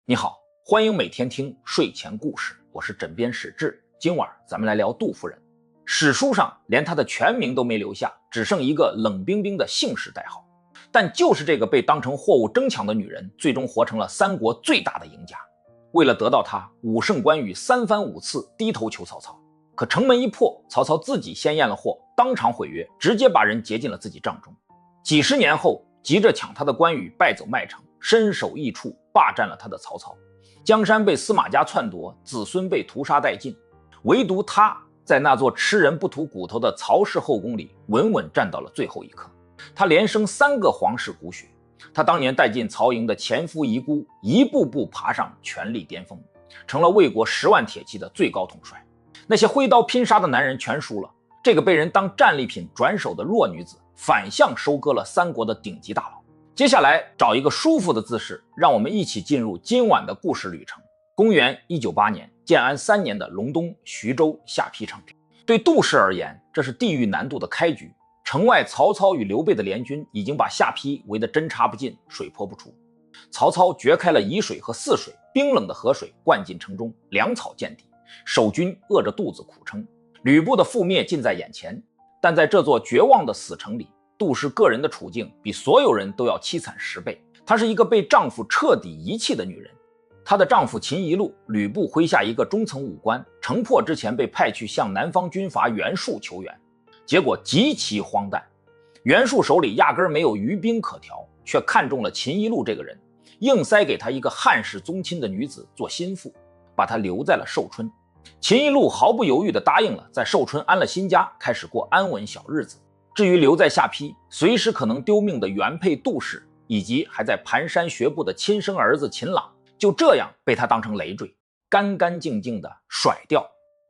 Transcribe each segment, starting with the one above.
你好，欢迎每天听睡前故事，我是枕边史志。今晚咱们来聊杜夫人。史书上连她的全名都没留下，只剩一个冷冰冰的姓氏代号。但就是这个被当成货物争抢的女人，最终活成了三国最大的赢家。为了得到她，武圣关羽三番五次低头求曹操。可城门一破，曹操自己先验了货，当场毁约，直接把人劫进了自己帐中。几十年后，急着抢他的关羽败走麦城，身首异处，霸占了他的曹操。江山被司马家篡夺，子孙被屠杀殆尽，唯独他在那座吃人不吐骨头的曹氏后宫里稳稳站到了最后一刻。他连生3个皇室骨血，他当年带进曹营的前夫遗孤，一步步爬上权力巅峰，成了魏国10万铁骑的最高统帅。那些挥刀拼杀的男人全输了，这个被人当战利品转手的弱女子反向收割了3国的顶级大佬。接下来找一个舒服的姿势，让我们一起进入今晚的故事旅程。公元198年，建安3年的隆冬，徐州下邳城。对杜氏而言，这是地狱难度的开局。城外曹操与刘备的联军已经把下邳围得针插不进，水泼不出。曹操掘开了沂水和泗水，冰冷的河水灌进城中，粮草见底，守军饿着肚子苦撑。吕布的覆灭近在眼前，但在这座绝望的死城里，杜氏个人的处境比所有人都要凄惨10倍。她是一个被丈夫彻底遗弃的女人。她的丈夫秦宜禄，吕布麾下一个中层武官，城破之前被派去向南方军阀袁术求援，结果极其荒诞。袁术手里压根没有余兵可调，却看中了秦宜禄这个人，硬塞给他一个汉室宗亲的女子做心腹，把她留在了寿春。秦宜禄毫不犹豫地答应了，在寿春安了新家，开始过安稳小日子。至于留在下邳随时可能丢命的原配杜氏，以及还在蹒跚学步的亲生儿子秦朗，就这样被他当成累赘，干干净净的甩掉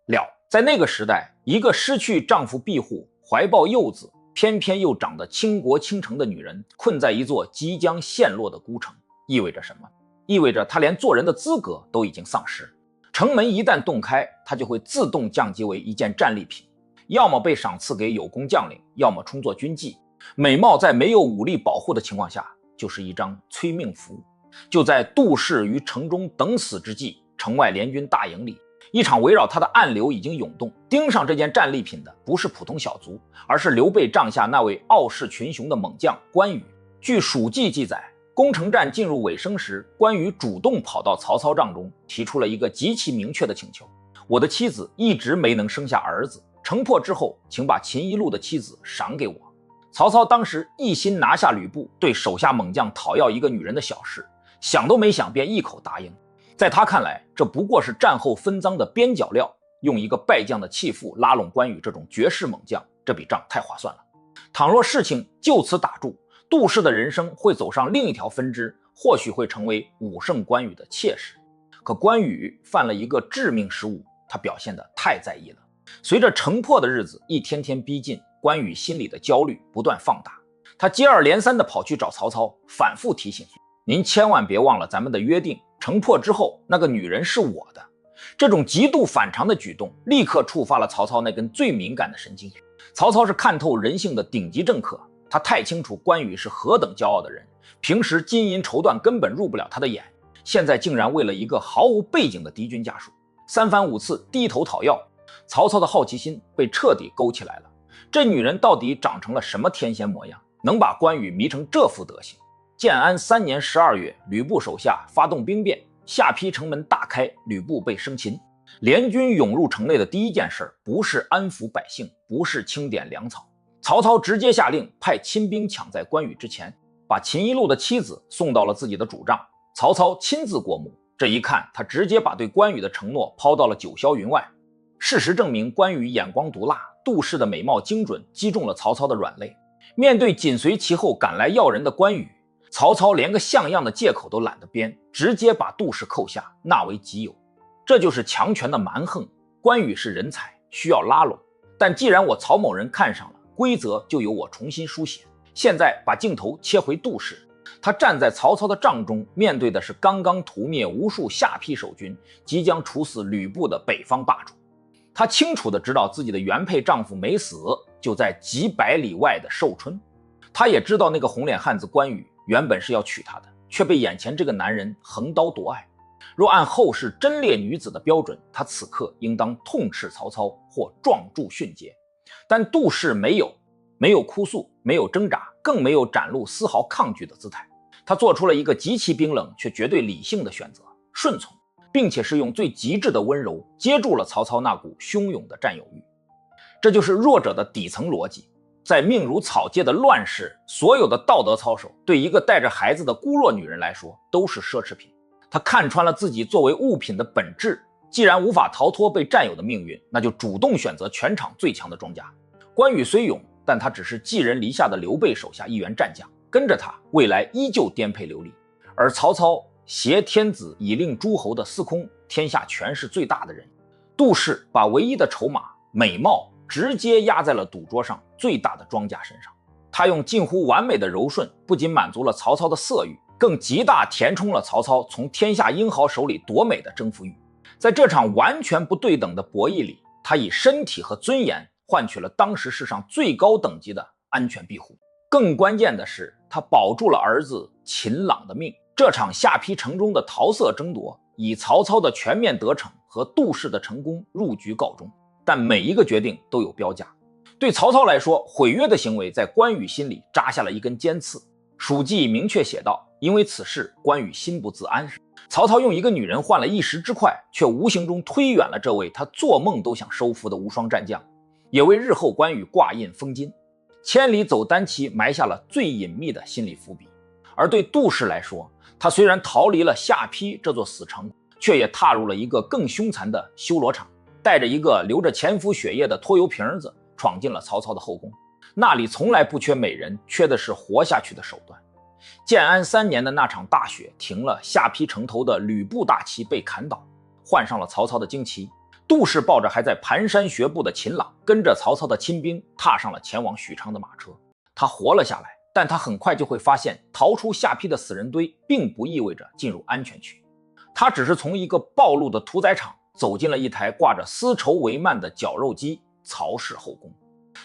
了。在那个时代，一个失去丈夫庇护，怀抱幼子，偏偏又长得倾国倾城的女人，困在一座即将陷落的孤城，意味着什么？意味着她连做人的资格都已经丧失。城门一旦洞开，她就会自动降级为一件战利品，要么被赏赐给有功将领，要么充作军妓。美貌在没有武力保护的情况下，就是一张催命符。就在杜氏于城中等死之际，城外联军大营里，一场围绕他的暗流已经涌动。盯上这件战利品的不是普通小卒，而是刘备帐下那位傲视群雄的猛将关羽。据蜀纪记载，攻城战进入尾声时，关羽主动跑到曹操帐中，提出了一个极其明确的请求：我的妻子一直没能生下儿子，城破之后，请把秦宜禄的妻子赏给我。曹操当时一心拿下吕布，对手下猛将讨要一个女人的小事，想都没想便一口答应。在他看来，这不过是战后分赃的边角料，用一个败将的弃妇拉拢关羽这种绝世猛将，这笔账太划算了。倘若事情就此打住，杜氏的人生会走上另一条分支，或许会成为武圣关羽的妾室。可关羽犯了一个致命失误，他表现得太在意了。随着城破的日子一天天逼近，关羽心里的焦虑不断放大。他接二连三地跑去找曹操，反复提醒：您千万别忘了咱们的约定，城破之后那个女人是我的。这种极度反常的举动立刻触发了曹操那根最敏感的神经。曹操是看透人性的顶级政客，他太清楚关羽是何等骄傲的人，平时金银绸缎根本入不了他的眼，现在竟然为了一个毫无背景的敌军家属3番5次低头讨要。曹操的好奇心被彻底勾起来了，这女人到底长成了什么天仙模样，能把关羽迷成这副德行？建安3年12月，吕布手下发动兵变，下邳城门大开，吕布被生擒。联军涌入城内的第一件事，不是安抚百姓，不是清点粮草，曹操直接下令派亲兵抢在关羽之前，把秦宜禄的妻子送到了自己的主帐。曹操亲自过目，这一看，他直接把对关羽的承诺抛到了九霄云外。事实证明，关羽眼光毒辣，杜氏的美貌精准击中了曹操的软肋。面对紧随其后赶来要人的关羽，曹操连个像样的借口都懒得编，直接把杜氏扣下，纳为己有。这就是强权的蛮横。关羽是人才，需要拉拢，但既然我曹某人看上了，规则就由我重新书写。现在把镜头切回杜氏，他站在曹操的帐中，面对的是刚刚屠灭无数下邳守军，即将处死吕布的北方霸主。她清楚地知道自己的原配丈夫没死，就在几百里外的寿春。她也知道那个红脸汉子关羽原本是要娶她的，却被眼前这个男人横刀夺爱。若按后世贞烈女子的标准，她此刻应当痛斥曹操或壮助训诫。但杜氏没有哭诉，没有挣扎，更没有展露丝毫抗拒的姿态。他做出了一个极其冰冷却绝对理性的选择，顺从，并且是用最极致的温柔接住了曹操那股汹涌的占有欲。这就是弱者的底层逻辑。在命如草芥的乱世，所有的道德操守对一个带着孩子的孤弱女人来说都是奢侈品。她看穿了自己作为物品的本质，既然无法逃脱被占有的命运，那就主动选择全场最强的庄家。关羽虽勇，但他只是寄人篱下的刘备手下一员战将，跟着他，未来依旧颠沛流离。而曹操挟天子以令诸侯的司空，天下权势最大的人。杜氏把唯一的筹码美貌直接压在了赌桌上最大的庄家身上。他用近乎完美的柔顺，不仅满足了曹操的色欲，更极大填充了曹操从天下英豪手里夺美的征服欲。在这场完全不对等的博弈里，他以身体和尊严换取了当时世上最高等级的安全庇护。更关键的是，他保住了儿子秦朗的命。这场下邳城中的桃色争夺，以曹操的全面得逞和杜氏的成功入局告终。但每一个决定都有标价。对曹操来说，毁约的行为在关羽心里扎下了一根尖刺。蜀记明确写道，因为此事，关羽心不自安。曹操用一个女人换了一时之快，却无形中推远了这位他做梦都想收服的无双战将，也为日后关羽挂印封金。千里走单骑埋下了最隐秘的心理伏笔。而对杜氏来说，他虽然逃离了下邳这座死城，却也踏入了一个更凶残的修罗场，带着一个流着前夫血液的拖油瓶子闯进了曹操的后宫。那里从来不缺美人，缺的是活下去的手段。建安3年的那场大雪停了，下邳城头的吕布大旗被砍倒，换上了曹操的旌旗。杜氏抱着还在蹒跚学步的秦朗，跟着曹操的亲兵踏上了前往许昌的马车。他活了下来，但他很快就会发现，逃出下邳的死人堆并不意味着进入安全区。他只是从一个暴露的屠宰场走进了一台挂着丝绸帷幔的绞肉机——曹氏后宫。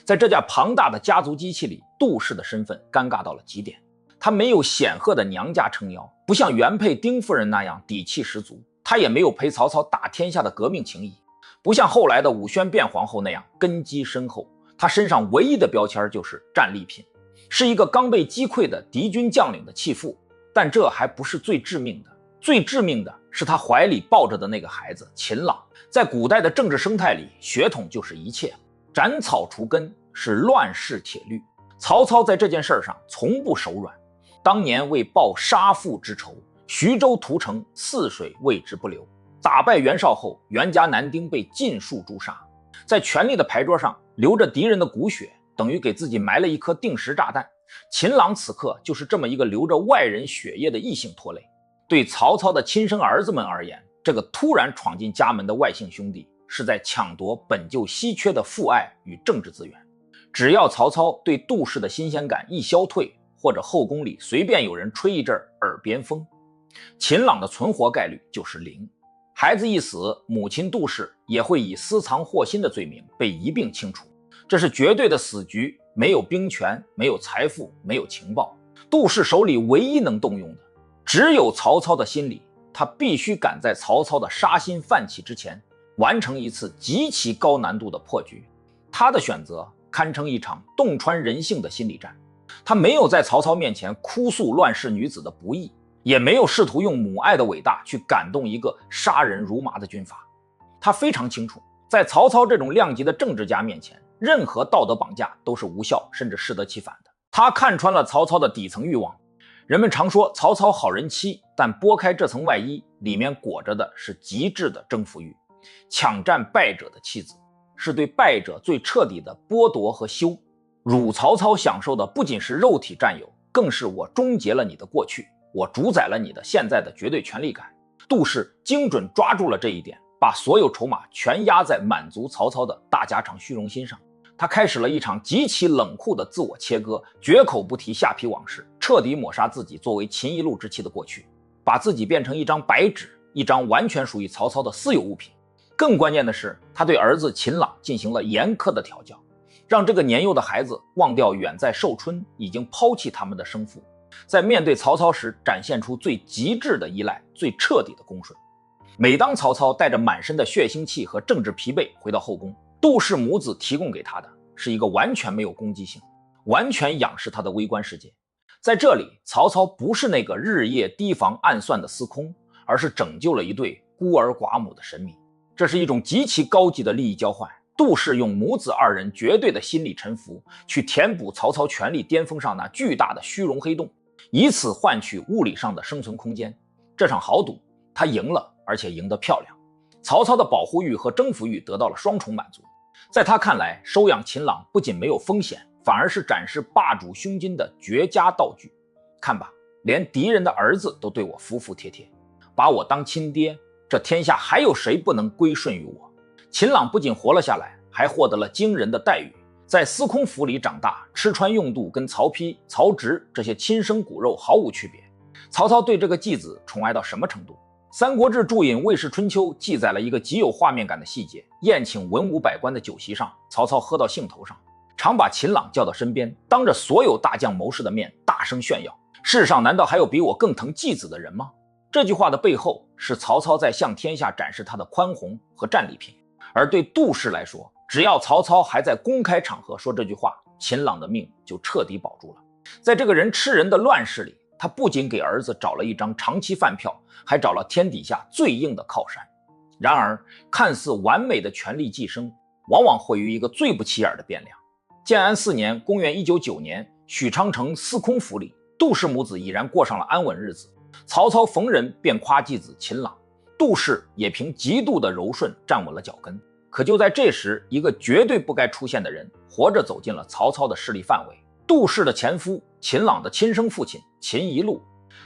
在这架庞大的家族机器里，杜氏的身份尴尬到了极点。她没有显赫的娘家撑腰，不像原配丁夫人那样底气十足，她也没有陪曹操打天下的革命情谊，不像后来的武宣变皇后那样根基深厚。她身上唯一的标签就是战利品，是一个刚被击溃的敌军将领的弃妇。但这还不是最致命的，最致命的是她怀里抱着的那个孩子秦朗。在古代的政治生态里，血统就是一切，斩草除根是乱世铁律。曹操在这件事上从不手软。当年为报杀父之仇，徐州屠城，泗水为之不流。打败袁绍后，袁家男丁被尽数诛杀。在权力的牌桌上流着敌人的骨血，等于给自己埋了一颗定时炸弹。秦朗此刻就是这么一个流着外人血液的异性拖累。对曹操的亲生儿子们而言，这个突然闯进家门的外姓兄弟是在抢夺本就稀缺的父爱与政治资源。只要曹操对杜氏的新鲜感一消退，或者后宫里随便有人吹一阵耳边风，秦朗的存活概率就是0。孩子一死，母亲杜氏也会以私藏祸心的罪名被一并清除。这是绝对的死局，没有兵权，没有财富，没有情报。杜氏手里唯一能动用的只有曹操的心理，他必须赶在曹操的杀心泛起之前完成一次极其高难度的破局。他的选择堪称一场洞穿人性的心理战。他没有在曹操面前哭诉乱世女子的不义，也没有试图用母爱的伟大去感动一个杀人如麻的军阀。他非常清楚，在曹操这种量级的政治家面前，任何道德绑架都是无效甚至适得其反的。他看穿了曹操的底层欲望。人们常说曹操好人妻，但剥开这层外衣，里面裹着的是极致的征服欲。抢占败者的妻子，是对败者最彻底的剥夺和羞辱。曹操享受的不仅是肉体占有，更是我终结了你的过去，我主宰了你的现在的绝对权力感。杜氏精准抓住了这一点，把所有筹码全压在满足曹操的大家长虚荣心上。他开始了一场极其冷酷的自我切割，绝口不提下邳往事，彻底抹杀自己作为秦一路之妻的过去，把自己变成一张白纸，一张完全属于曹操的私有物品。更关键的是，他对儿子秦朗进行了严苛的调教，让这个年幼的孩子忘掉远在寿春已经抛弃他们的生父，在面对曹操时展现出最极致的依赖，最彻底的恭顺。每当曹操带着满身的血腥气和政治疲惫回到后宫，杜氏母子提供给他的是一个完全没有攻击性、完全仰视他的微观世界。在这里，曹操不是那个日夜提防暗算的司空，而是拯救了一对孤儿寡母的神明。这是一种极其高级的利益交换。杜氏用母子二人绝对的心理臣服，去填补曹操权力巅峰上那巨大的虚荣黑洞，以此换取物理上的生存空间。这场豪赌他赢了，而且赢得漂亮。曹操的保护欲和征服欲得到了双重满足。在他看来，收养秦朗不仅没有风险，反而是展示霸主胸襟的绝佳道具。看吧，连敌人的儿子都对我服服帖帖，把我当亲爹，这天下还有谁不能归顺于我？秦朗不仅活了下来，还获得了惊人的待遇，在司空府里长大，吃穿用度跟曹丕、曹植这些亲生骨肉毫无区别。曹操对这个继子宠爱到什么程度？《三国志注引魏氏春秋》记载了一个极有画面感的细节：宴请文武百官的酒席上，曹操喝到兴头上，常把秦朗叫到身边，当着所有大将谋士的面大声炫耀：世上难道还有比我更疼继子的人吗？这句话的背后是曹操在向天下展示他的宽宏和战利品。而对杜氏来说，只要曹操还在公开场合说这句话，秦朗的命就彻底保住了。在这个人吃人的乱世里，他不仅给儿子找了一张长期饭票，还找了天底下最硬的靠山。然而，看似完美的权力寄生，往往会于一个最不起眼的变量。建安4年，公元199年，许昌城司空府里，杜氏母子已然过上了安稳日子。曹操逢人便夸继子秦朗，杜氏也凭极度的柔顺站稳了脚跟。可就在这时，一个绝对不该出现的人活着走进了曹操的势力范围。杜氏的前夫，秦朗的亲生父亲秦宜禄。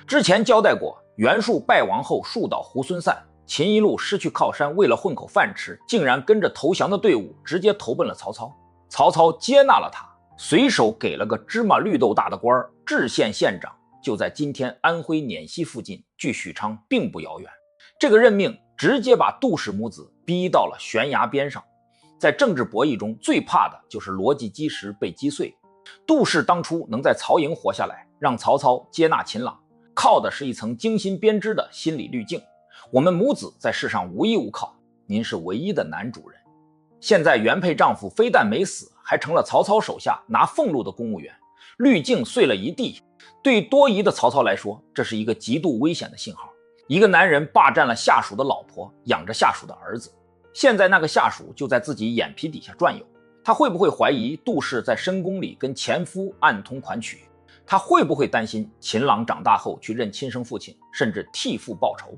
之前交代过，袁术败亡后树倒猢狲散，秦宜禄失去靠山，为了混口饭吃，竟然跟着投降的队伍直接投奔了曹操。曹操接纳了他，随手给了个芝麻绿豆大的官儿，治县县长，就在今天安徽碾溪附近，距许昌并不遥远。这个任命直接把杜氏母子逼到了悬崖边上。在政治博弈中，最怕的就是逻辑基石被击碎。杜氏当初能在曹营活下来，让曹操接纳秦朗，靠的是一层精心编织的心理滤镜。我们母子在世上无依无靠，您是唯一的男主人。现在原配丈夫非但没死，还成了曹操手下拿俸禄的公务员，滤镜碎了一地。对多疑的曹操来说，这是一个极度危险的信号。一个男人霸占了下属的老婆，养着下属的儿子，现在那个下属就在自己眼皮底下转悠。他会不会怀疑杜氏在深宫里跟前夫暗通款曲？他会不会担心秦朗长大后去认亲生父亲，甚至替父报仇？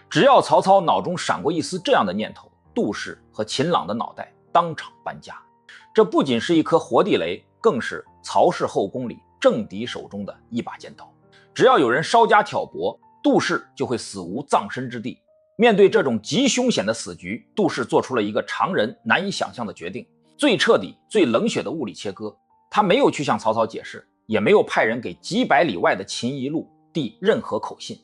只要曹操脑中闪过一丝这样的念头，杜氏和秦朗的脑袋当场搬家。这不仅是一颗活地雷，更是曹氏后宫里政敌手中的一把尖刀。只要有人稍加挑拨，杜氏就会死无葬身之地。面对这种极凶险的死局，杜氏做出了一个常人难以想象的决定，最彻底、最冷血的物理切割。他没有去向曹操解释，也没有派人给几百里外的秦宜禄递任何口信。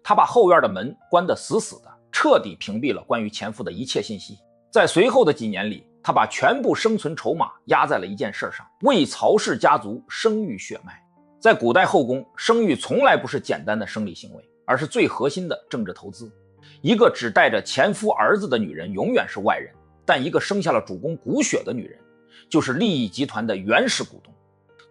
他把后院的门关得死死的，彻底屏蔽了关于前夫的一切信息。在随后的几年里，他把全部生存筹码压在了一件事上：为曹氏家族生育血脉。在古代后宫，生育从来不是简单的生理行为，而是最核心的政治投资。一个只带着前夫儿子的女人永远是外人，但一个生下了主公骨血的女人，就是利益集团的原始股东。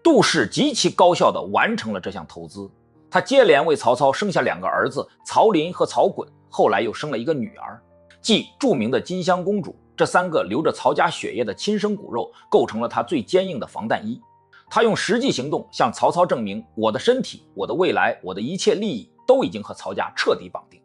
杜氏极其高效地完成了这项投资，他接连为曹操生下2个儿子曹林和曹衮，后来又生了一个女儿，即著名的金香公主。这3个流着曹家血液的亲生骨肉，构成了他最坚硬的防弹衣。他用实际行动向曹操证明，我的身体、我的未来、我的一切利益都已经和曹家彻底绑定。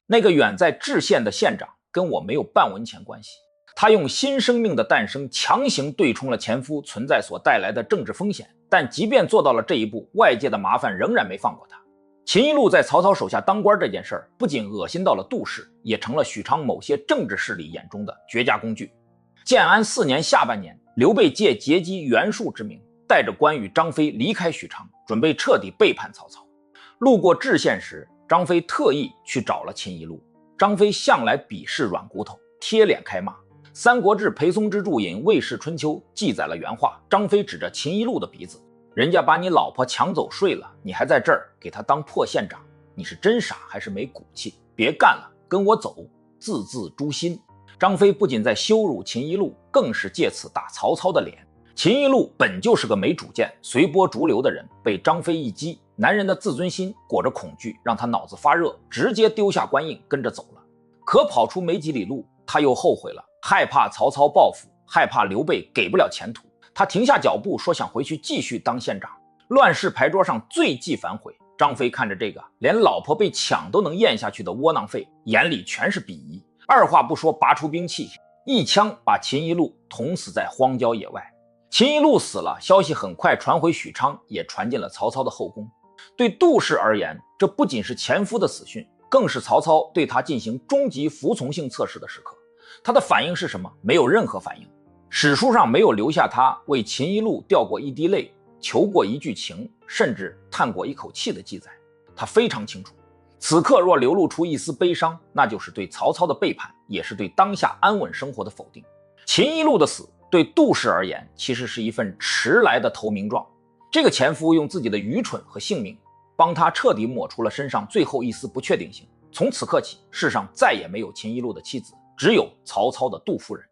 那个远在治县的县长跟我没有半文钱关系。他用新生命的诞生强行对冲了前夫存在所带来的政治风险，但即便做到了这一步，外界的麻烦仍然没放过他。秦宜禄在曹操手下当官这件事儿，不仅恶心到了杜氏，也成了许昌某些政治势力眼中的绝佳工具。建安4年下半年，刘备借劫击袁术之名，带着关羽、张飞离开许昌，准备彻底背叛曹操。路过治县时，张飞特意去找了秦宜禄。张飞向来鄙视软骨头，贴脸开骂。《三国志·裴松之注引魏氏春秋》记载了原话，张飞指着秦宜禄的鼻子：“人家把你老婆抢走睡了，你还在这儿给他当破县长，你是真傻还是没骨气？别干了，跟我走，字字诛心。张飞不仅在羞辱秦一路，更是借此打曹操的脸。秦一路本就是个没主见、随波逐流的人，被张飞一击，男人的自尊心裹着恐惧，让他脑子发热，直接丢下官印跟着走了。可跑出没几里路，他又后悔了，害怕曹操报复，害怕刘备给不了前途，他停下脚步，说想回去继续当县长。乱世牌桌上最忌反悔，张飞看着这个连老婆被抢都能咽下去的窝囊废，眼里全是鄙夷，二话不说拔出兵器，一枪把秦一路捅死在荒郊野外。秦一路死了，消息很快传回许昌，也传进了曹操的后宫。对杜氏而言，这不仅是前夫的死讯，更是曹操对他进行终极服从性测试的时刻。他的反应是什么？没有任何反应。史书上没有留下他为秦一路掉过一滴泪，求过一句情，甚至叹过一口气的记载。他非常清楚，此刻若流露出一丝悲伤，那就是对曹操的背叛，也是对当下安稳生活的否定。秦一路的死对杜氏而言，其实是一份迟来的投名状。这个前夫用自己的愚蠢和性命，帮他彻底抹除了身上最后一丝不确定性。从此刻起，世上再也没有秦一路的妻子，只有曹操的杜夫人。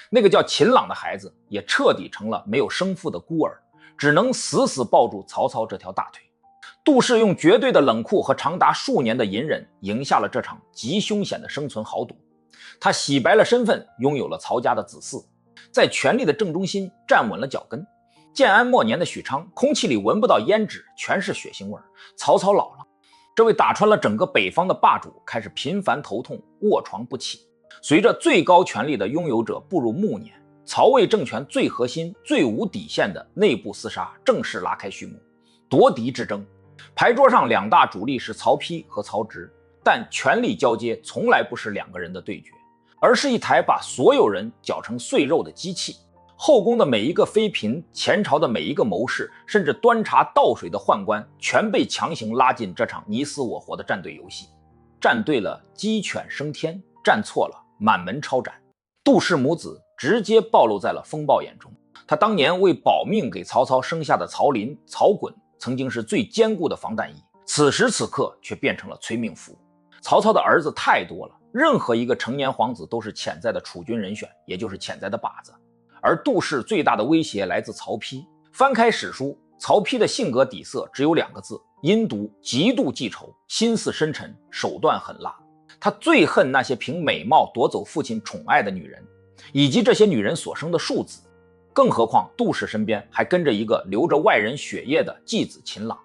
那个叫秦朗的孩子，也彻底成了没有生父的孤儿，只能死死抱住曹操这条大腿。杜氏用绝对的冷酷和长达数年的隐忍，赢下了这场极凶险的生存豪赌。他洗白了身份，拥有了曹家的子嗣，在权力的正中心站稳了脚跟。建安末年的许昌，空气里闻不到胭脂，全是血腥味。曹操老了，这位打穿了整个北方的霸主开始频繁头痛，卧床不起。随着最高权力的拥有者步入暮年，曹魏政权最核心、最无底线的内部厮杀正式拉开序幕。夺嫡之争，牌桌上两大主力是曹丕和曹植，但权力交接从来不是两个人的对决，而是一台把所有人搅成碎肉的机器。后宫的每一个妃嫔，前朝的每一个谋士，甚至端茶倒水的宦官，全被强行拉进这场你死我活的战队游戏。站对了，鸡犬升天；站错了，满门抄斩。杜氏母子直接暴露在了风暴眼中。他当年为保命给曹操生下的曹林、曹衮，曾经是最坚固的防弹衣，此时此刻却变成了催命符。曹操的儿子太多了，任何一个成年皇子都是潜在的储君人选，也就是潜在的靶子。而杜氏最大的威胁来自曹丕。翻开史书，曹丕的性格底色只有2个字：阴毒，极度记仇，心思深沉，手段狠辣。他最恨那些凭美貌夺走父亲宠爱的女人，以及这些女人所生的庶子。更何况杜氏身边还跟着一个流着外人血液的继子秦朗。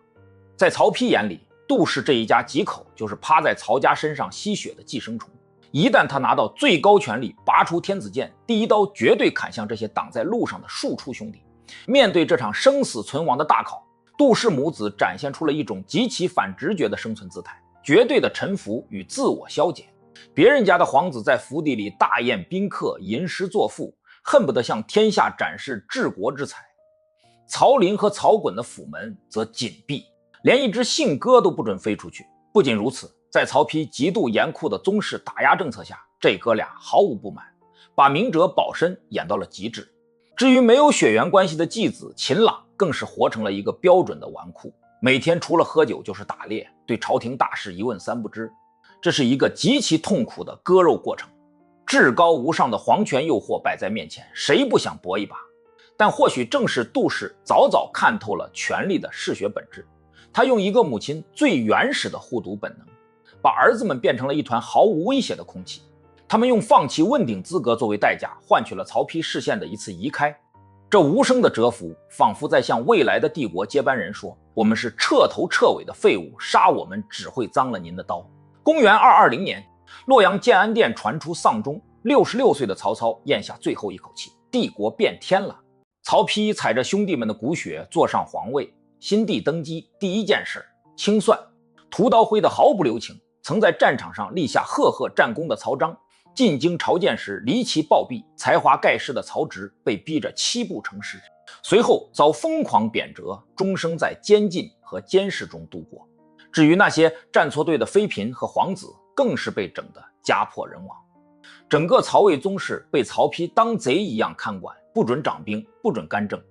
在曹丕眼里，杜氏这一家几口就是趴在曹家身上吸血的寄生虫。一旦他拿到最高权力，拔出天子剑，第一刀绝对砍向这些挡在路上的庶出兄弟。面对这场生死存亡的大考，杜氏母子展现出了一种极其反直觉的生存姿态，绝对的臣服与自我消解。别人家的皇子在府邸里大宴宾客，吟诗作赋，恨不得向天下展示治国之才。曹林和曹衮的府门则紧闭，连一只信鸽都不准飞出去。不仅如此，在曹丕极度严酷的宗室打压政策下，这哥俩毫无不满，把明哲保身演到了极致。至于没有血缘关系的继子秦朗，更是活成了一个标准的纨绔，每天除了喝酒就是打猎，对朝廷大事一问三不知。这是一个极其痛苦的割肉过程。至高无上的皇权诱惑摆在面前，谁不想搏一把？但或许正是杜氏早早看透了权力的嗜血本质，他用一个母亲最原始的护犊本能，把儿子们变成了一团毫无威胁的空气。他们用放弃问鼎资格作为代价，换取了曹丕视线的一次移开。这无声的蛰伏，仿佛在向未来的帝国接班人说：我们是彻头彻尾的废物，杀我们只会脏了您的刀。公元220年，洛阳建安殿传出丧钟，66岁的曹操咽下最后一口气，帝国变天了。曹丕踩着兄弟们的骨血坐上皇位，新帝登基第一件事，清算。屠刀挥得毫不留情，曾在战场上立下赫赫战功的曹彰，进京朝见时离奇暴毙，才华盖世的曹植被逼着7步成诗，随后遭疯狂贬谪，终生在监禁和监视中度过。至于那些站错队的妃嫔和皇子，更是被整得家破人亡。整个曹魏宗室被曹丕当贼一样看管，不准掌兵，不准干政，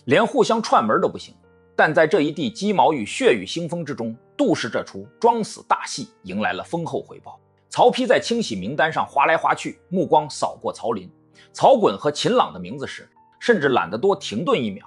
连互相串门都不行。但在这一地鸡毛与血雨腥风之中，杜氏这出装死大戏迎来了丰厚回报。曹丕在清洗名单上划来划去，目光扫过曹林、曹衮和秦朗的名字时，甚至懒得多停顿一秒。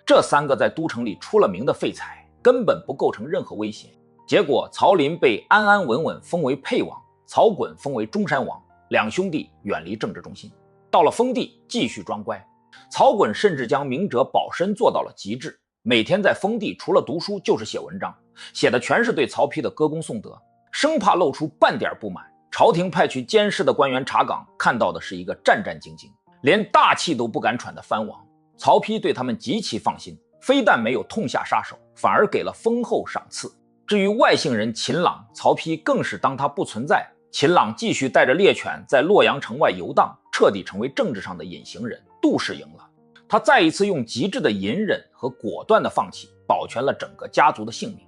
这3个在都城里出了名的废材，根本不构成任何威胁。结果曹林被安安稳稳封为沛王，曹衮封为中山王，两兄弟远离政治中心。到了封地继续装乖，曹衮甚至将明哲保身做到了极致，每天在封地除了读书就是写文章，写的全是对曹丕的歌功颂德，生怕露出半点不满。朝廷派去监视的官员查岗，看到的是一个战战兢兢，连大气都不敢喘的藩王。曹丕对他们极其放心，非但没有痛下杀手，反而给了丰厚赏赐。至于外姓人秦朗，曹丕更是当他不存在。秦朗继续带着猎犬在洛阳城外游荡，彻底成为政治上的隐形人。杜氏赢了，他再一次用极致的隐忍和果断的放弃，保全了整个家族的性命。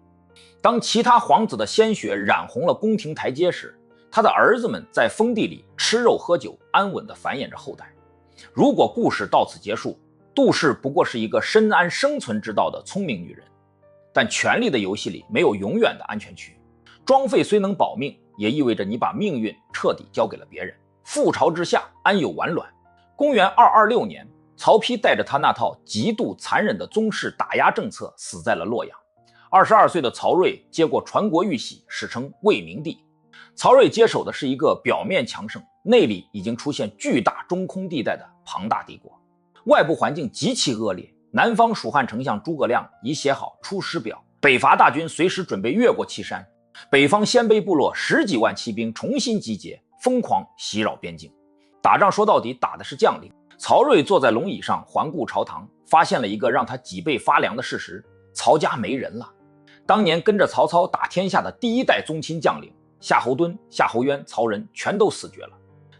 当其他皇子的鲜血染红了宫廷台阶时，他的儿子们在封地里吃肉喝酒，安稳地繁衍着后代。如果故事到此结束，杜氏不过是一个深谙生存之道的聪明女人。但权力的游戏里没有永远的安全区，装废虽能保命，也意味着你把命运彻底交给了别人。覆巢之下安有完卵。公元226年，曹丕带着他那套极度残忍的宗室打压政策死在了洛阳。22岁的曹睿接过传国玉玺，史称魏明帝。曹睿接手的是一个表面强盛，内里已经出现巨大中空地带的庞大帝国，外部环境极其恶劣。南方蜀汉丞相诸葛亮已写好出师表，北伐大军随时准备越过岐山。北方鲜卑部落10几万骑兵重新集结，疯狂袭扰边境。打仗说到底打的是将领。曹睿坐在龙椅上环顾朝堂，发现了一个让他脊背发凉的事实：曹家没人了。当年跟着曹操打天下的第1代宗亲将领夏侯惇、夏侯渊、曹仁全都死绝了。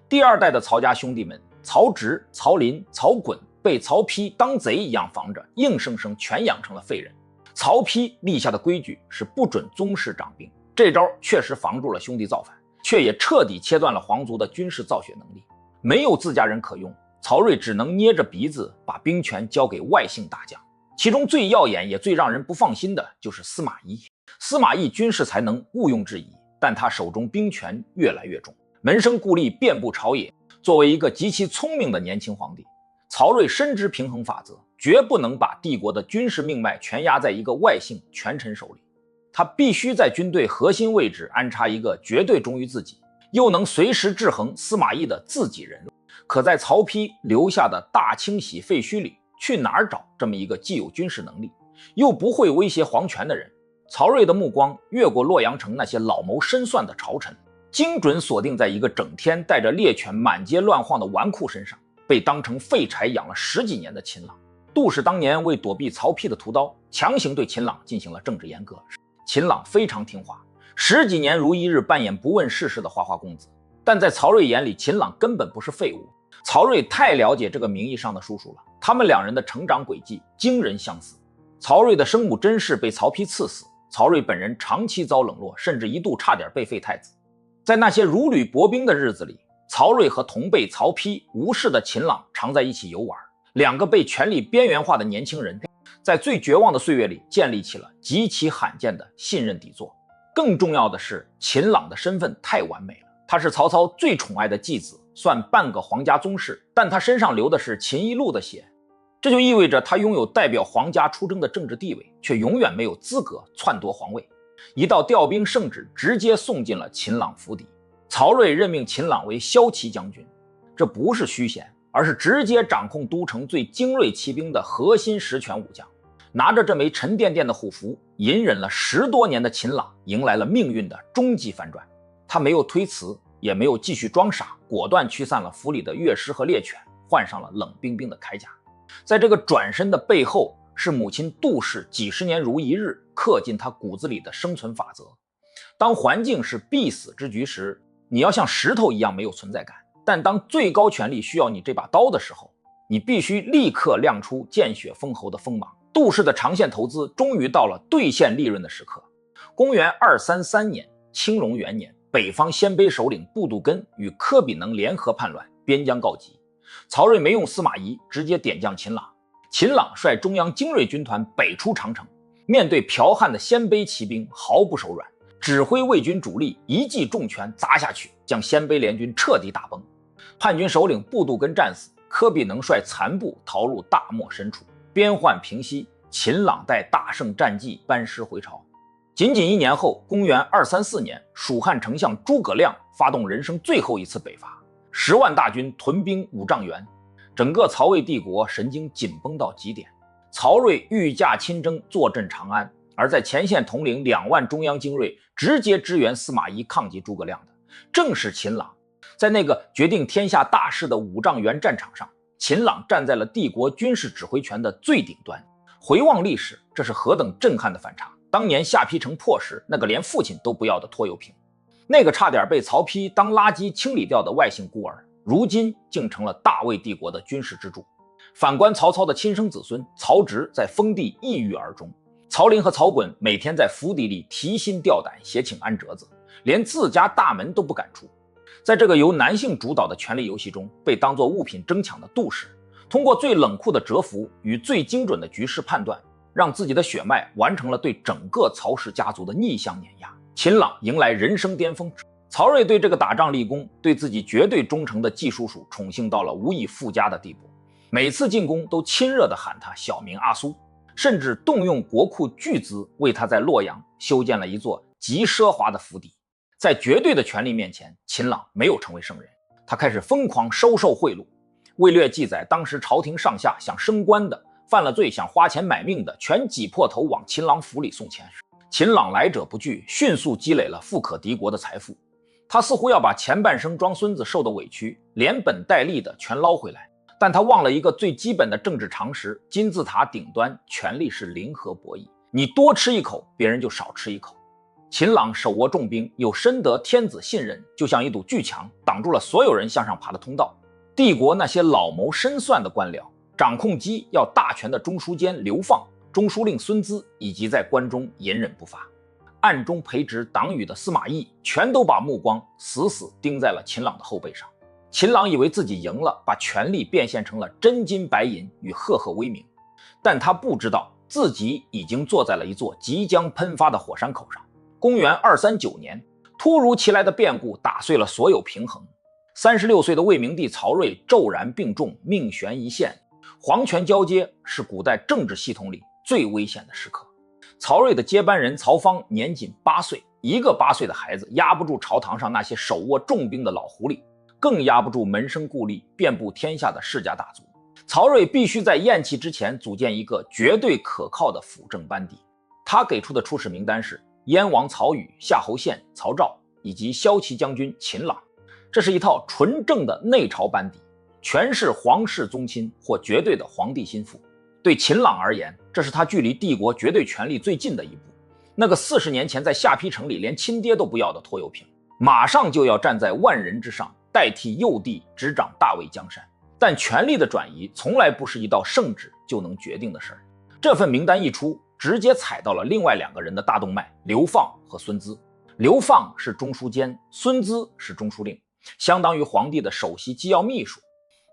第2代的曹家兄弟们曹植、曹林、曹衮被曹丕当贼一样防着，硬生生全养成了废人。曹丕立下的规矩是不准宗室长兵，这招确实防住了兄弟造反，却也彻底切断了皇族的军事造血能力。没有自家人可用，曹睿只能捏着鼻子把兵权交给外姓大将。其中最耀眼也最让人不放心的就是司马懿。司马懿军事才能毋庸置疑，但他手中兵权越来越重，门生故吏遍布朝野。作为一个极其聪明的年轻皇帝，曹睿深知平衡法则，绝不能把帝国的军事命脉全压在一个外姓权臣手里。他必须在军队核心位置安插一个绝对忠于自己，又能随时制衡司马懿的自己人。可在曹丕留下的大清洗废墟里，去哪儿找这么一个既有军事能力，又不会威胁皇权的人？曹睿的目光越过洛阳城那些老谋深算的朝臣，精准锁定在一个整天带着猎犬满街乱晃的纨绔身上。被当成废柴养了10几年的秦朗，杜氏当年为躲避曹丕的屠刀，强行对秦朗进行了政治阉割。秦朗非常听话，10几年如一日扮演不问世事的花花公子。但在曹睿眼里，秦朗根本不是废物。曹睿太了解这个名义上的叔叔了，他们2人的成长轨迹惊人相似。曹睿的生母甄氏被曹丕赐死，曹睿本人长期遭冷落，甚至一度差点被废太子。在那些如履薄冰的日子里，曹睿和同辈曹丕无视的秦朗常在一起游玩，2个被权力边缘化的年轻人，在最绝望的岁月里建立起了极其罕见的信任底座。更重要的是，秦朗的身份太完美了，他是曹操最宠爱的继子，算半个皇家宗室，但他身上流的是秦一路的血，这就意味着他拥有代表皇家出征的政治地位，却永远没有资格篡夺皇位。一道调兵圣旨直接送进了秦朗府邸。曹睿任命秦朗为骁骑将军，这不是虚衔，而是直接掌控都城最精锐骑兵的核心实权武将。拿着这枚沉甸甸的虎符，隐忍了10多年的秦朗迎来了命运的终极反转。他没有推辞，也没有继续装傻，果断驱散了府里的乐师和猎犬，换上了冷冰冰的铠甲。在这个转身的背后，是母亲杜氏几十年如一日刻进他骨子里的生存法则。当环境是必死之局时，你要像石头一样没有存在感，但当最高权力需要你这把刀的时候，你必须立刻亮出见血封喉的锋芒。杜氏的长线投资终于到了兑现利润的时刻。公元233年，青龙元年，北方鲜卑首领布杜根与柯比能联合叛乱，边疆告急。曹睿没用司马懿，直接点将秦朗。秦朗率中央精锐军团北出长城，面对剽悍的鲜卑骑兵毫不手软，指挥魏军主力一记重拳砸下去，将鲜卑联军彻底打崩。叛军首领布杜根战死，柯比能率残部逃入大漠深处，边患平息，秦朗带大胜战绩班师回朝。仅仅1年后，公元234年，蜀汉丞相诸葛亮发动人生最后一次北伐，10万大军屯兵五丈原，整个曹魏帝国神经紧绷到极点。曹睿御驾亲征，坐镇长安，而在前线统领2万中央精锐，直接支援司马懿抗击诸葛亮的，正是秦朗。在那个决定天下大事的五丈原战场上，秦朗站在了帝国军事指挥权的最顶端。回望历史，这是何等震撼的反差！当年下邳城破时，那个连父亲都不要的拖油瓶，那个差点被曹丕当垃圾清理掉的外姓孤儿，如今竟成了大魏帝国的军事支柱。反观曹操的亲生子孙曹植，在封地抑郁而终。曹林和曹衮每天在府邸里提心吊胆，写请安折子，连自家大门都不敢出。在这个由男性主导的权力游戏中，被当作物品争抢的杜氏，通过最冷酷的蛰伏与最精准的局势判断，让自己的血脉完成了对整个曹氏家族的逆向碾压。秦朗迎来人生巅峰。曹睿对这个打仗立功、对自己绝对忠诚的季叔叔宠幸到了无以复加的地步，每次进攻都亲热地喊他小名阿苏，甚至动用国库巨资为他在洛阳修建了一座极奢华的府邸。在绝对的权力面前，秦朗没有成为圣人，他开始疯狂收受贿赂。魏略记载，当时朝廷上下想升官的、犯了罪想花钱买命的，全挤破头往秦朗府里送钱。秦朗来者不拒，迅速积累了富可敌国的财富。他似乎要把前半生装孙子受的委屈连本带利的全捞回来，但他忘了一个最基本的政治常识：金字塔顶端权力是零和博弈，你多吃一口，别人就少吃一口。秦朗手握重兵，又深得天子信任，就像一堵巨墙，挡住了所有人向上爬的通道。帝国那些老谋深算的官僚，掌控机要大权的中书监刘放、中书令孙资，以及在关中隐忍不发、暗中培植党羽的司马懿，全都把目光死死盯在了秦朗的后背上。秦朗以为自己赢了，把权力变现成了真金白银与赫赫威名，但他不知道自己已经坐在了一座即将喷发的火山口上。公元239年，突如其来的变故打碎了所有平衡。36岁的魏明帝曹睿骤然病重，命悬一线。皇权交接是古代政治系统里最危险的时刻。曹睿的接班人曹芳年仅8岁，一个8岁的孩子压不住朝堂上那些手握重兵的老狐狸，更压不住门生故吏遍布天下的世家大族。曹睿必须在咽气之前组建一个绝对可靠的辅政班底。他给出的出使名单是燕王曹宇、夏侯宪、曹昭以及骁骑将军秦朗。这是一套纯正的内朝班底，全是皇室宗亲或绝对的皇帝心腹。对秦朗而言，这是他距离帝国绝对权力最近的一步。那个40年前在下邳城里连亲爹都不要的拖油瓶，马上就要站在万人之上，代替幼帝执掌大魏江山。但权力的转移从来不是一道圣旨就能决定的事儿。这份名单一出，直接踩到了另外2个人的大动脉：刘放和孙资。刘放是中书监，孙资是中书令，相当于皇帝的首席机要秘书。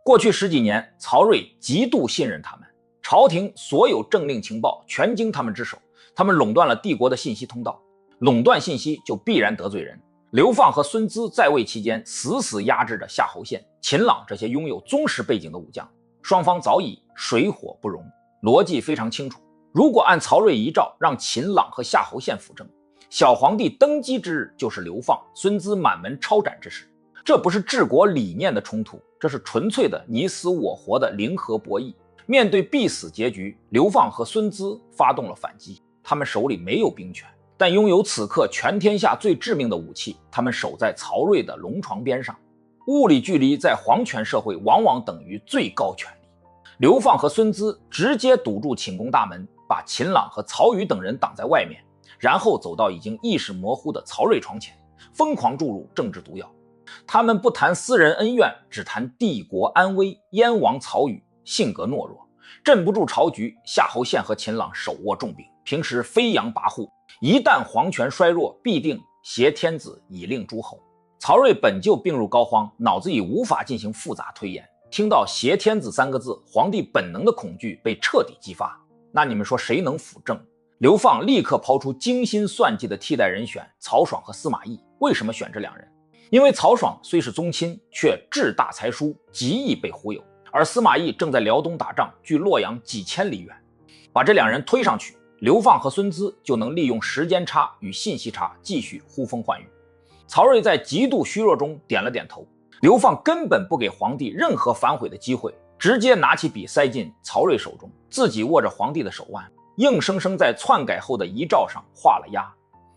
过去10几年，曹睿极度信任他们，朝廷所有政令情报全经他们之手，他们垄断了帝国的信息通道。垄断信息就必然得罪人。刘放和孙资在位期间死死压制着夏侯宪、秦朗这些拥有宗室背景的武将，双方早已水火不容。逻辑非常清楚，如果按曹睿遗诏让秦朗和夏侯宪辅政，小皇帝登基之日就是刘放、孙资满门抄斩之时。这不是治国理念的冲突，这是纯粹的你死我活的零和博弈。面对必死结局，刘放和孙资发动了反击。他们手里没有兵权，但拥有此刻全天下最致命的武器，他们守在曹睿的龙床边上。物理距离在皇权社会往往等于最高权力。刘放和孙资直接堵住寝宫大门，把秦朗和曹宇等人挡在外面，然后走到已经意识模糊的曹睿床前，疯狂注入政治毒药。他们不谈私人恩怨，只谈帝国安危。燕王曹宇性格懦弱，镇不住朝局。夏侯宪和秦朗手握重兵，平时飞扬跋扈，一旦皇权衰弱，必定挟天子以令诸侯。曹睿本就病入膏肓，脑子已无法进行复杂推演，听到挟天子3个字，皇帝本能的恐惧被彻底激发。那你们说谁能辅政？刘放立刻抛出精心算计的替代人选曹爽和司马懿。为什么选这2人？因为曹爽虽是宗亲，却志大才疏，极易被忽悠，而司马懿正在辽东打仗，距洛阳几千里远，把这两人推上去，刘放和孙资就能利用时间差与信息差继续呼风唤雨。曹睿在极度虚弱中点了点头，刘放根本不给皇帝任何反悔的机会，直接拿起笔塞进曹睿手中，自己握着皇帝的手腕，硬生生在篡改后的遗诏上画了押。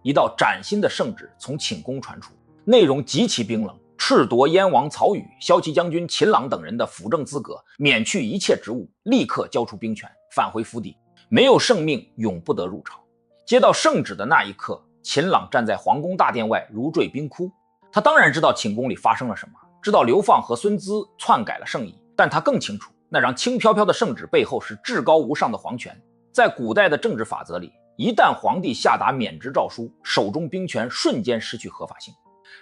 一道崭新的圣旨从寝宫传出，内容极其冰冷，褫夺燕王曹宇、骁骑将军秦朗等人的辅政资格，免去一切职务，立刻交出兵权，返回府邸，没有圣命永不得入朝。接到圣旨的那一刻，秦朗站在皇宫大殿外如坠冰窟。他当然知道寝宫里发生了什么，知道刘放和孙资篡改了圣意，但他更清楚那张轻飘飘的圣旨背后是至高无上的皇权。在古代的政治法则里，一旦皇帝下达免职诏书，手中兵权瞬间失去合法性。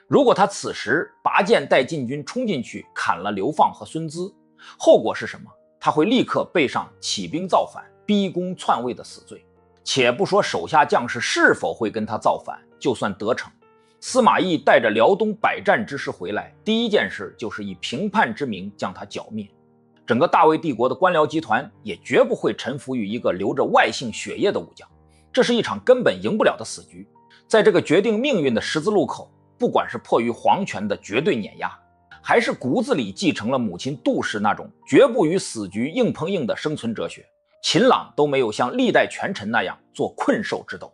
如果他此时拔剑带禁军冲进去砍了刘放和孙资，后果是什么？他会立刻背上起兵造反、逼宫篡位的死罪。且不说手下将士是否会跟他造反，就算得逞，司马懿带着辽东百战之师回来，第一件事就是以平叛之名将他剿灭。整个大魏帝国的官僚集团也绝不会臣服于一个流着外姓血液的武将，这是一场根本赢不了的死局。在这个决定命运的十字路口，不管是迫于皇权的绝对碾压，还是骨子里继承了母亲杜氏那种绝不与死局硬碰硬的生存哲学，秦朗都没有像历代权臣那样做困兽之斗。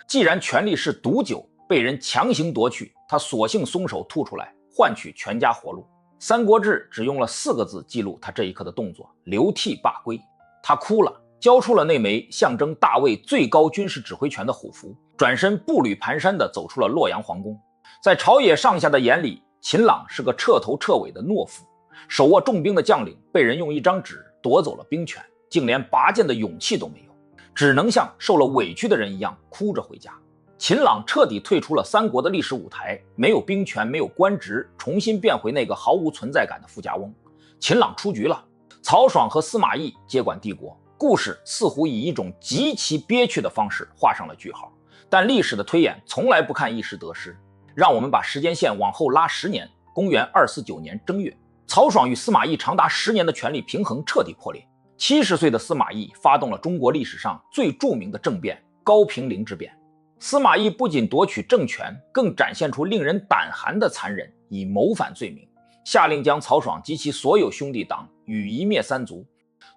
既然权力是毒酒，被人强行夺去，他索性松手吐出来，换取全家活路。《三国志》只用了4个字记录他这一刻的动作：流涕罢归。他哭了，交出了那枚象征大魏最高军事指挥权的虎符，转身步履蹒跚地走出了洛阳皇宫。在朝野上下的眼里，秦朗是个彻头彻尾的懦夫，手握重兵的将领被人用一张纸夺走了兵权，竟连拔剑的勇气都没有，只能像受了委屈的人一样哭着回家。秦朗彻底退出了三国的历史舞台，没有兵权，没有官职，重新变回那个毫无存在感的富家翁。秦朗出局了，曹爽和司马懿接管帝国，故事似乎以一种极其憋屈的方式画上了句号。但历史的推演从来不看一时得失，让我们把时间线往后拉10年，公元249年正月，曹爽与司马懿长达10年的权力平衡彻底破裂。70岁的司马懿发动了中国历史上最著名的政变——高平陵之变。司马懿不仅夺取政权，更展现出令人胆寒的残忍，以谋反罪名，下令将曹爽及其所有兄弟党予一灭三族。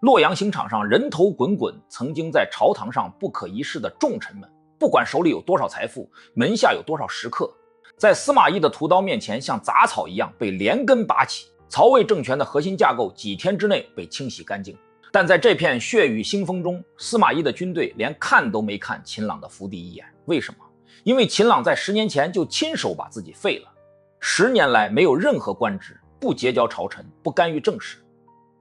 洛阳刑场上人头滚滚，曾经在朝堂上不可一世的重臣们，不管手里有多少财富，门下有多少食客，在司马懿的屠刀面前像杂草一样被连根拔起。曹魏政权的核心架构几天之内被清洗干净。但在这片血雨腥风中，司马懿的军队连看都没看秦朗的府邸一眼。为什么？因为秦朗在10年前就亲手把自己废了。10年来没有任何官职，不结交朝臣，不干预政事。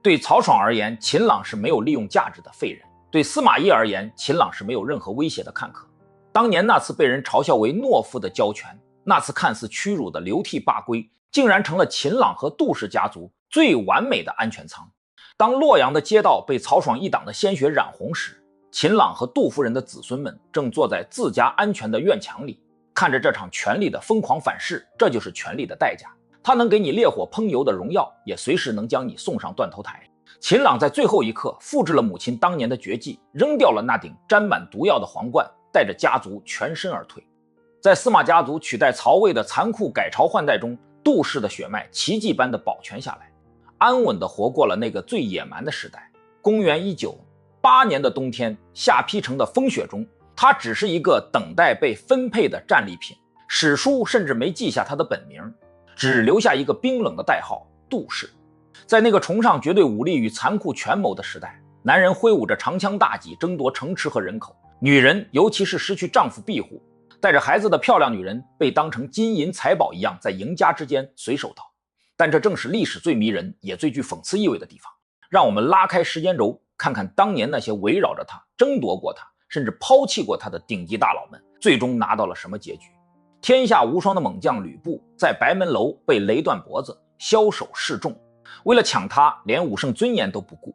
对曹爽而言，秦朗是没有利用价值的废人；对司马懿而言，秦朗是没有任何威胁的看客。当年那次被人嘲笑为懦夫的交权，那次看似屈辱的流涕罢归，竟然成了秦朗和杜氏家族最完美的安全舱。当洛阳的街道被曹爽一党的鲜血染红时，秦朗和杜夫人的子孙们正坐在自家安全的院墙里，看着这场权力的疯狂反噬。这就是权力的代价，它能给你烈火烹油的荣耀，也随时能将你送上断头台。秦朗在最后一刻复制了母亲当年的绝技，扔掉了那顶沾满毒药的皇冠，带着家族全身而退。在司马家族取代曹魏的残酷改朝换代中，杜氏的血脉奇迹般的保全下来，安稳地活过了那个最野蛮的时代。公元1988年的冬天，下邳城的风雪中，他只是一个等待被分配的战利品。史书甚至没记下他的本名，只留下一个冰冷的代号——杜氏。在那个崇尚绝对武力与残酷权谋的时代，男人挥舞着长枪大戟争夺城池和人口，女人，尤其是失去丈夫庇护，带着孩子的漂亮女人，被当成金银财宝一样在赢家之间随手掏。但这正是历史最迷人也最具讽刺意味的地方。让我们拉开时间轴，看看当年那些围绕着他、争夺过他，甚至抛弃过他的顶级大佬们，最终拿到了什么结局。天下无双的猛将吕布，在白门楼被雷断脖子，枭首示众。为了抢他，连武圣尊严都不顾。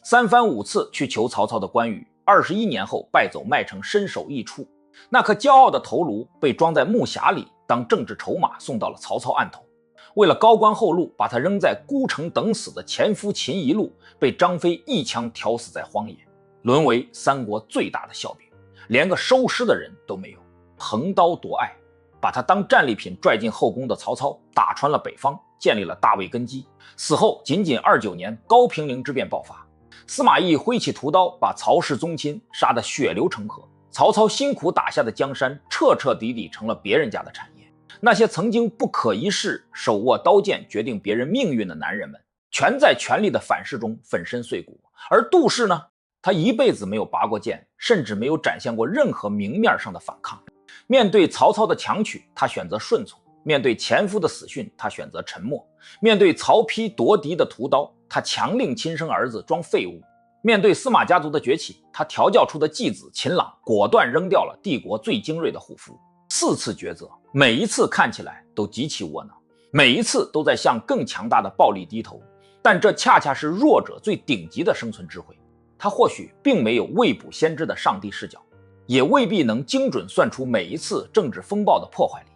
3番5次去求曹操的关羽，21年后败走麦城，身首异处。那颗骄傲的头颅被装在木匣里，当政治筹码送到了曹操案头。为了高官厚禄，把他扔在孤城等死的前夫秦宜禄被张飞一枪挑死在荒野，沦为三国最大的笑柄，连个收尸的人都没有。横刀夺爱，把他当战利品拽进后宫的曹操打穿了北方，建立了大魏根基。死后仅仅29年，高平陵之变爆发，司马懿挥起屠刀，把曹氏宗亲杀得血流成河。曹操辛苦打下的江山彻彻底底成了别人家的产业。那些曾经不可一世手握刀剑决定别人命运的男人们，全在权力的反噬中粉身碎骨。而杜氏呢，他一辈子没有拔过剑，甚至没有展现过任何明面上的反抗。面对曹操的强取，他选择顺从；面对前夫的死讯，他选择沉默；面对曹丕夺嫡的屠刀，他强令亲生儿子装废物；面对司马家族的崛起，他调教出的继子秦朗果断扔掉了帝国最精锐的护肤。4次抉择，每一次看起来都极其窝囊，每一次都在向更强大的暴力低头，但这恰恰是弱者最顶级的生存智慧。他或许并没有未卜先知的上帝视角，也未必能精准算出每一次政治风暴的破坏力，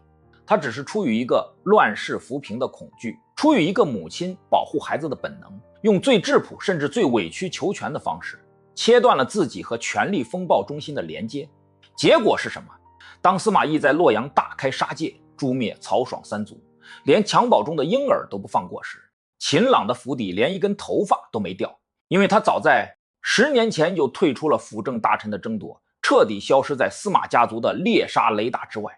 他只是出于一个乱世浮萍的恐惧，出于一个母亲保护孩子的本能，用最质朴甚至最委曲求全的方式切断了自己和权力风暴中心的连接。结果是什么？当司马懿在洛阳大开杀戒，诛灭曹爽三族，连襁褓中的婴儿都不放过时，秦朗的府邸连一根头发都没掉，因为他早在10年前就退出了辅政大臣的争夺，彻底消失在司马家族的猎杀雷达之外。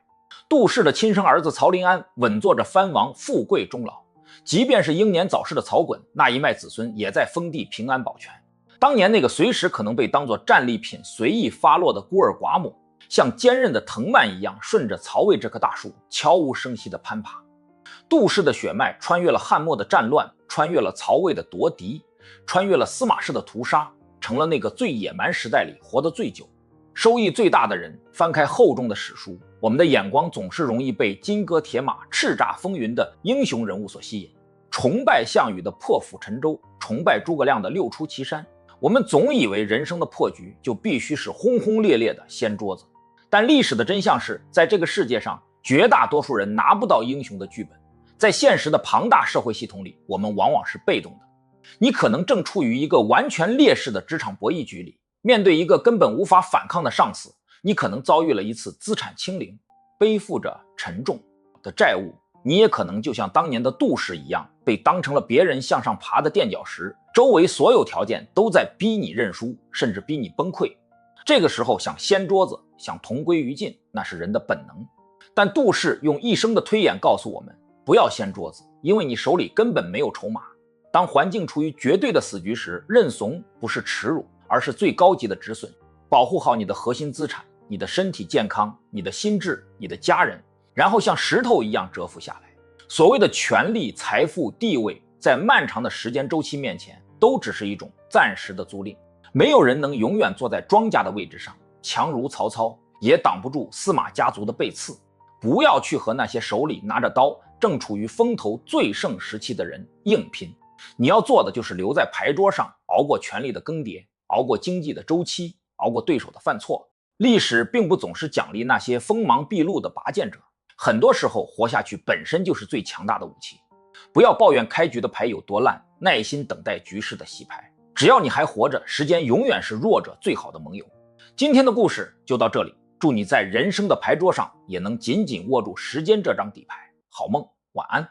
杜氏的亲生儿子曹林安稳坐着藩王，富贵终老，即便是英年早逝的曹衮，那一脉子孙也在封地平安保全。当年那个随时可能被当作战利品随意发落的孤儿寡母，像坚韧的藤蔓一样顺着曹魏这棵大树悄无声息地攀爬。杜氏的血脉穿越了汉末的战乱，穿越了曹魏的夺嫡，穿越了司马氏的屠杀，成了那个最野蛮时代里活得最久、收益最大的人。翻开厚重的史书，我们的眼光总是容易被金戈铁马、叱咤风云的英雄人物所吸引，崇拜项羽的破釜沉舟，崇拜诸葛亮的六出祁山。我们总以为人生的破局就必须是轰轰烈烈的掀桌子，但历史的真相是，在这个世界上，绝大多数人拿不到英雄的剧本。在现实的庞大社会系统里，我们往往是被动的。你可能正处于一个完全劣势的职场博弈局里，面对一个根本无法反抗的上司，你可能遭遇了一次资产清零，背负着沉重的债务。你也可能就像当年的杜氏一样，被当成了别人向上爬的垫脚石，周围所有条件都在逼你认输，甚至逼你崩溃。这个时候想掀桌子，想同归于尽，那是人的本能。但杜氏用一生的推演告诉我们，不要掀桌子，因为你手里根本没有筹码。当环境处于绝对的死局时，认怂不是耻辱，而是最高级的止损。保护好你的核心资产，你的身体健康，你的心智，你的家人，然后像石头一样蛰伏下来。所谓的权力、财富、地位，在漫长的时间周期面前，都只是一种暂时的租赁。没有人能永远坐在庄家的位置上，强如曹操，也挡不住司马家族的背刺。不要去和那些手里拿着刀、正处于风头最盛时期的人硬拼。你要做的就是留在牌桌上，熬过权力的更迭，熬过经济的周期，熬过对手的犯错。历史并不总是奖励那些锋芒毕露的拔剑者，很多时候活下去本身就是最强大的武器。不要抱怨开局的牌有多烂，耐心等待局势的洗牌。只要你还活着，时间永远是弱者最好的盟友。今天的故事就到这里，祝你在人生的牌桌上也能紧紧握住时间这张底牌。好梦，晚安。